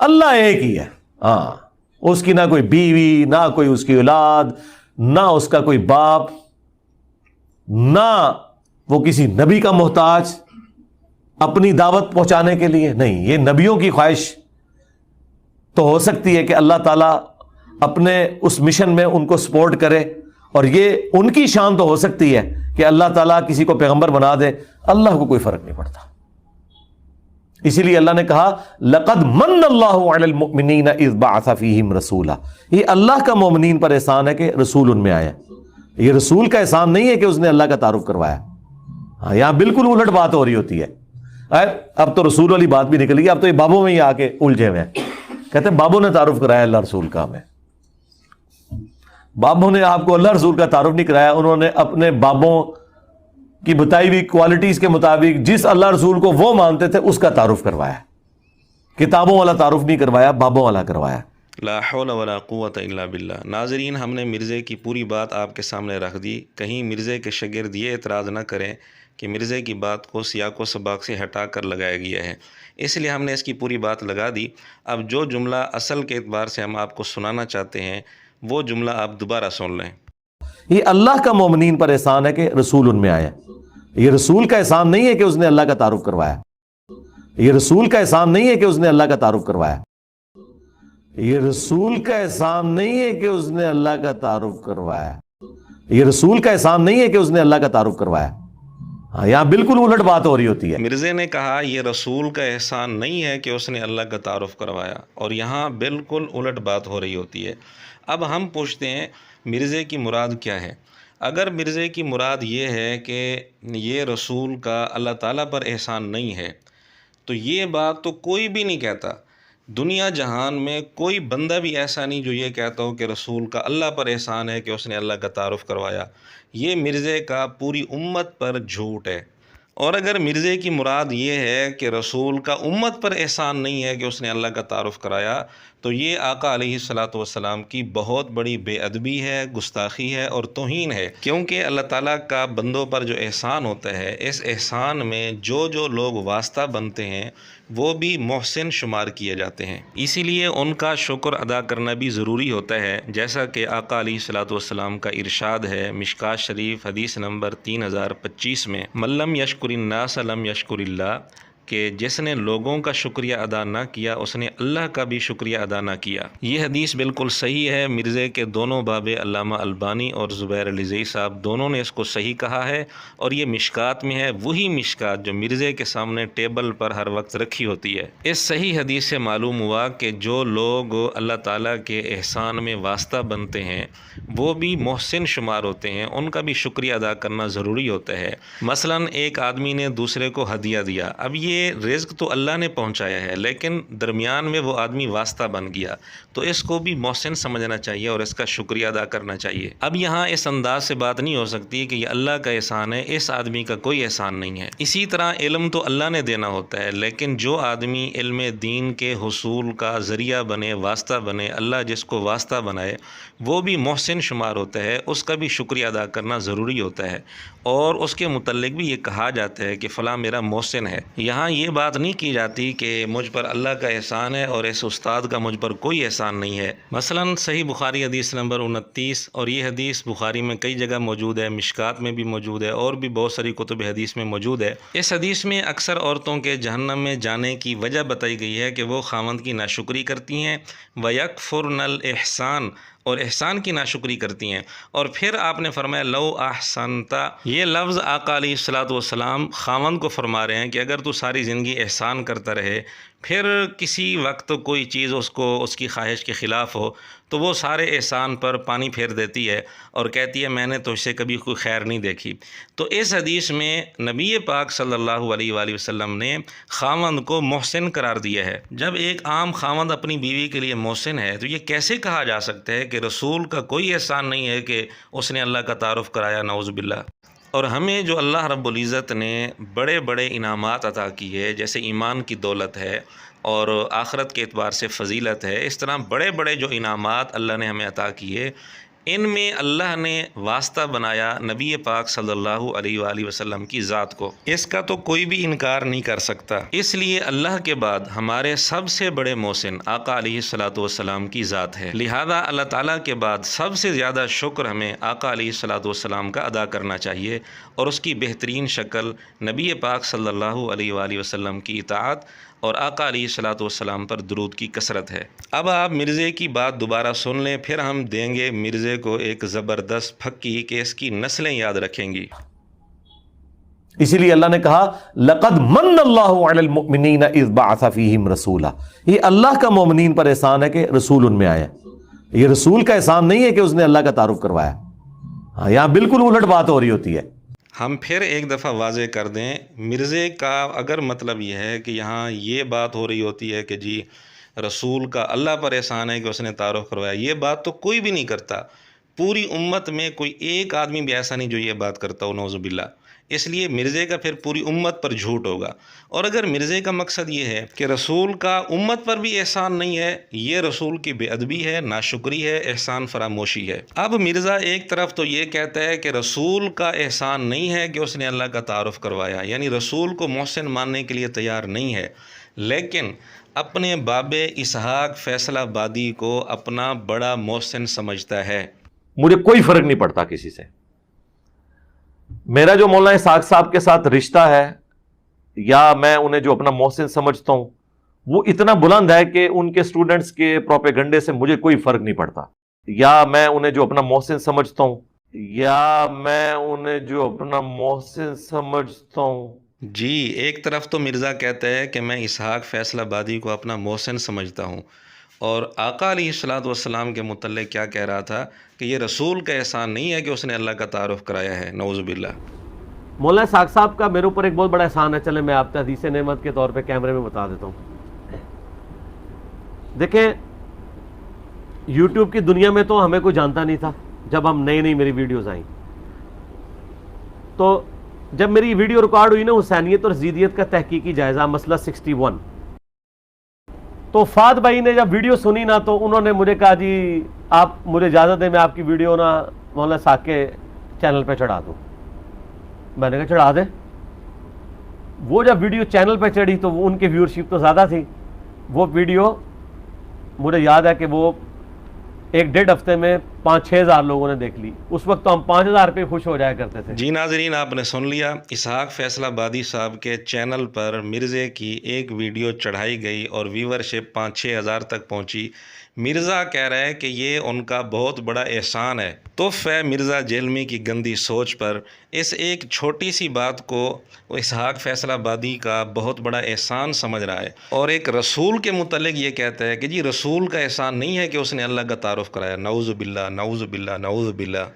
اللہ ایک ہی ہے، ہاں، اس کی نہ کوئی بیوی، نہ کوئی اس کی اولاد، نہ اس کا کوئی باپ، نہ وہ کسی نبی کا محتاج اپنی دعوت پہنچانے کے لیے، نہیں، یہ نبیوں کی خواہش تو ہو سکتی ہے کہ اللہ تعالیٰ اپنے اس مشن میں ان کو سپورٹ کرے، اور یہ ان کی شان تو ہو سکتی ہے کہ اللہ تعالیٰ کسی کو پیغمبر بنا دے، اللہ کو کوئی فرق نہیں پڑتا۔ اسی لیے اللہ نے کہا لقد من اللہ علی المؤمنین اذ بعث فیہم رسولا، یہ اللہ کا مومنین پر احسان ہے کہ رسول ان میں آیا۔ یہ رسول کا احسان نہیں ہے کہ اس نے اللہ کا تعارف کروایا، ہاں، یہاں بالکل الٹ بات ہو رہی ہوتی ہے۔ اب تو رسول والی بات بھی نکل گئی، اب تو یہ بابوں میں ہی آ کے الجھے ہوئے ہیں، کہتے ہیں بابوں نے تعارف کرایا اللہ رسول کا ہمیں۔ بابوں نے آپ کو اللہ رسول کا تعارف نہیں کرایا، انہوں نے اپنے بابوں کی بتائی ہوئی کوالٹیز کے مطابق جس اللہ رسول کو وہ مانتے تھے اس کا تعارف کروایا، کتابوں والا تعارف نہیں کروایا، بابوں والا کروایا۔ لا حول ولا قوت الا باللہ۔ ناظرین، ہم نے مرزے کی پوری بات آپ کے سامنے رکھ دی، کہیں مرزے کے شاگرد یہ اعتراض نہ کریں کہ مرزے کی بات کو سیاق و سباق سے ہٹا کر لگایا گیا ہے، اس لیے ہم نے اس کی پوری بات لگا دی۔ اب جو جملہ اصل کے اعتبار سے ہم آپ کو سنانا چاہتے ہیں وہ جملہ آپ دوبارہ سن لیں۔ یہ اللہ کا مومنین پر احسان ہے کہ رسول ان میں آیا۔ یہ رسول کا احسان نہیں ہے کہ اس نے اللہ کا تعارف کروایا، یہ رسول کا احسان نہیں ہے کہ اس نے اللہ کا تعارف کروایا، یہ رسول کا احسان نہیں ہے کہ اس نے اللہ کا تعارف کروایا، یہ رسول کا احسان نہیں ہے کہ اس نے اللہ کا تعارف کروایا، ہاں، یہاں بالکل الٹ بات ہو رہی ہوتی ہے۔ مرزے نے کہا یہ رسول کا احسان نہیں ہے کہ اس نے اللہ کا تعارف کروایا، اور یہاں بالکل الٹ بات ہو رہی ہوتی ہے۔ اب ہم پوچھتے ہیں مرزے کی مراد کیا ہے؟ اگر مرزے کی مراد یہ ہے کہ یہ رسول کا اللہ تعالیٰ پر احسان نہیں ہے، تو یہ بات تو کوئی بھی نہیں کہتا۔ دنیا جہان میں کوئی بندہ بھی ایسا نہیں جو یہ کہتا ہو کہ رسول کا اللہ پر احسان ہے کہ اس نے اللہ کا تعارف کروایا۔ یہ مرزے کا پوری امت پر جھوٹ ہے۔ اور اگر مرزے کی مراد یہ ہے کہ رسول کا امت پر احسان نہیں ہے کہ اس نے اللہ کا تعارف کرایا، تو یہ آقا علیہ الصلاۃ والسلام کی بہت بڑی بے ادبی ہے، گستاخی ہے اور توہین ہے، کیونکہ اللہ تعالیٰ کا بندوں پر جو احسان ہوتا ہے، اس احسان میں جو لوگ واسطہ بنتے ہیں وہ بھی محسن شمار کیے جاتے ہیں، اسی لیے ان کا شکر ادا کرنا بھی ضروری ہوتا ہے، جیسا کہ آقا علیہ الصلاۃ والسلام کا ارشاد ہے مشکوٰۃ شریف حدیث نمبر 3025 میں، من لم یشکر الناس لم یشکر اللہ، کہ جس نے لوگوں کا شکریہ ادا نہ کیا اس نے اللہ کا بھی شکریہ ادا نہ کیا۔ یہ حدیث بالکل صحیح ہے۔ مرزے کے دونوں بابے علامہ البانی اور زبیر علی زئی صاحب دونوں نے اس کو صحیح کہا ہے، اور یہ مشکوٰۃ میں ہے، وہی مشکوٰۃ جو مرزے کے سامنے ٹیبل پر ہر وقت رکھی ہوتی ہے۔ اس صحیح حدیث سے معلوم ہوا کہ جو لوگ اللہ تعالیٰ کے احسان میں واسطہ بنتے ہیں وہ بھی محسن شمار ہوتے ہیں، ان کا بھی شکریہ ادا کرنا ضروری ہوتا ہے۔ مثلا ایک آدمی نے دوسرے کو ہدیہ دیا، اب یہ رزق تو اللہ نے پہنچایا ہے، لیکن درمیان میں وہ آدمی واسطہ بن گیا، تو اس کو بھی محسن سمجھنا چاہیے اور اس کا شکریہ ادا کرنا چاہیے۔ اب یہاں اس انداز سے بات نہیں ہو سکتی کہ یہ اللہ کا احسان ہے، اس آدمی کا کوئی احسان نہیں ہے۔ اسی طرح علم تو اللہ نے دینا ہوتا ہے، لیکن جو آدمی علم دین کے حصول کا ذریعہ بنے، واسطہ بنے، اللہ جس کو واسطہ بنائے وہ بھی محسن شمار ہوتا ہے، اس کا بھی شکریہ ادا کرنا ضروری ہوتا ہے، اور اس کے متعلق بھی یہ کہا جاتا ہے کہ فلاں میرا محسن ہے۔ یہاں یہ بات نہیں کی جاتی کہ مجھ پر اللہ کا احسان ہے اور اس استاد کا مجھ پر کوئی احسان نہیں ہے۔ مثلا صحیح بخاری حدیث نمبر 29، اور یہ حدیث بخاری میں کئی جگہ موجود ہے، مشکوٰۃ میں بھی موجود ہے، اور بھی بہت ساری کتب حدیث میں موجود ہے۔ اس حدیث میں اکثر عورتوں کے جہنم میں جانے کی وجہ بتائی گئی ہے کہ وہ خاوند کی ناشکری کرتی ہیں، وَيَكْفُرْنَ الْإِحْسَانَ، اور احسان کی ناشکری کرتی ہیں۔ اور پھر آپ نے فرمایا لو احسنتا، یہ لفظ آقا علیہ الصلاۃ والسلام خاوند کو فرما رہے ہیں کہ اگر تو ساری زندگی احسان کرتا رہے، پھر کسی وقت کوئی چیز اس کی خواہش کے خلاف ہو، تو وہ سارے احسان پر پانی پھیر دیتی ہے اور کہتی ہے میں نے تو اسے کبھی کوئی خیر نہیں دیکھی۔ تو اس حدیث میں نبی پاک صلی اللہ علیہ وآلہ وسلم نے خاوند کو محسن قرار دیا ہے۔ جب ایک عام خاوند اپنی بیوی کے لیے محسن ہے تو یہ کیسے کہا جا سکتا ہے کہ رسول کا کوئی احسان نہیں ہے کہ اس نے اللہ کا تعارف کرایا؟ نعوذ باللہ۔ اور ہمیں جو اللہ رب العزت نے بڑے بڑے انعامات عطا کیے، جیسے ایمان کی دولت ہے اور آخرت کے اعتبار سے فضیلت ہے، اس طرح بڑے بڑے جو انعامات اللہ نے ہمیں عطا کیے، ان میں اللہ نے واسطہ بنایا نبی پاک صلی اللہ علیہ وآلہ وسلم کی ذات کو، اس کا تو کوئی بھی انکار نہیں کر سکتا۔ اس لیے اللہ کے بعد ہمارے سب سے بڑے محسن آقا علیہ الصلوۃ والسلام کی ذات ہے، لہذا اللہ تعالیٰ کے بعد سب سے زیادہ شکر ہمیں آقا علیہ الصلوۃ والسلام کا ادا کرنا چاہیے، اور اس کی بہترین شکل نبی پاک صلی اللہ علیہ وآلہ وسلم کی اطاعت اور آقا علیہ الصلوۃ والسلام پر درود کی کثرت ہے۔ اب آپ مرزے کی بات دوبارہ سن لیں، پھر ہم دیں گے مرزے کو ایک زبردست پھکی کہ اس کی نسلیں یاد رکھیں گی۔ اسی لیے اللہ نے کہا لقد من اللہ علی المؤمنین اذ بعث فیہم رسولا، یہ اللہ کا مومنین پر احسان ہے کہ رسول ان میں آیا۔ یہ رسول کا احسان نہیں ہے کہ اس نے اللہ کا تعارف کروایا، ہاں یہاں بالکل الٹ بات ہو رہی ہوتی ہے۔ ہم پھر ایک دفعہ واضح کر دیں، مرزے کا اگر مطلب یہ ہے کہ یہاں یہ بات ہو رہی ہوتی ہے کہ جی رسول کا اللہ پر احسان ہے کہ اس نے تعارف کروایا، یہ بات تو کوئی بھی نہیں کرتا، پوری امت میں کوئی ایک آدمی بھی ایسا نہیں جو یہ بات کرتا ہو، نعوذ باللہ۔ اس لیے مرزے کا پھر پوری امت پر جھوٹ ہوگا، اور اگر مرزے کا مقصد یہ ہے کہ رسول کا امت پر بھی احسان نہیں ہے، یہ رسول کی بے ادبی ہے، ناشکری ہے، احسان فراموشی ہے۔ اب مرزا ایک طرف تو یہ کہتا ہے کہ رسول کا احسان نہیں ہے کہ اس نے اللہ کا تعارف کروایا، یعنی رسول کو محسن ماننے کے لیے تیار نہیں ہے، لیکن اپنے باب اسحاق فیصل آبادی کو اپنا بڑا محسن سمجھتا ہے۔ مجھے کوئی فرق نہیں پڑتا کسی سے، میرا جو مولانا اسحاق صاحب کے ساتھ رشتہ ہے یا میں انہیں جو اپنا محسن سمجھتا ہوں وہ اتنا بلند ہے کہ ان کے سٹوڈنٹس کے پروپیگنڈے سے مجھے کوئی فرق نہیں پڑتا، یا میں انہیں جو اپنا محسن سمجھتا ہوں جی، ایک طرف تو مرزا کہتا ہے کہ میں اسحاق فیصل آبادی کو اپنا محسن سمجھتا ہوں، اور آقا علیہ الصلوۃ والسلام کے متعلق کیا کہہ رہا تھا کہ یہ رسول کا احسان نہیں ہے کہ اس نے اللہ کا تعارف کرایا ہے، نعوذ باللہ۔ مولانا اسحاق صاحب کا میرے اوپر ایک بہت بڑا احسان ہے، چلیں میں آپ کو حدیث نعمت کے طور پہ کیمرے میں بتا دیتا ہوں۔ دیکھیں یوٹیوب کی دنیا میں تو ہمیں کوئی جانتا نہیں تھا، جب ہم نئی میری ویڈیوز آئیں تو جب میری ویڈیو ریکارڈ ہوئی نا حسینیت اور زیدیت کا تحقیقی جائزہ مسئلہ 61، تو فہد بھائی نے جب ویڈیو سنی نا تو انہوں نے مجھے کہا جی آپ مجھے اجازت دیں میں آپ کی ویڈیو نا مولانا اسحاق کے چینل پہ چڑھا دوں۔ میں نے کہا چڑھا دیں۔ وہ جب ویڈیو چینل پہ چڑھی تو ان کی ویورشپ تو زیادہ تھی، وہ ویڈیو مجھے یاد ہے کہ وہ 1-1.5 ہفتے میں 5-6 ہزار لوگوں نے دیکھ لی، اس وقت تو ہم 5,000 پہ خوش ہو جایا کرتے تھے۔ جی ناظرین، آپ نے سن لیا، اسحاق فیصل آبادی صاحب کے چینل پر مرزے کی ایک ویڈیو چڑھائی گئی اور ویورشپ 5-6 ہزار تک پہنچی۔ مرزا کہہ رہا ہے کہ یہ ان کا بہت بڑا احسان ہے۔ تف ہے مرزا جہلمی کی گندی سوچ پر، اس ایک چھوٹی سی بات کو اسحاق فیصل آبادی کا بہت بڑا احسان سمجھ رہا ہے، اور ایک رسول کے متعلق یہ کہتا ہے کہ جی رسول کا احسان نہیں ہے کہ اس نے اللہ کا تعارف کرایا۔ نعوذ باللہ، نعوذ باللہ، نعوذ باللہ۔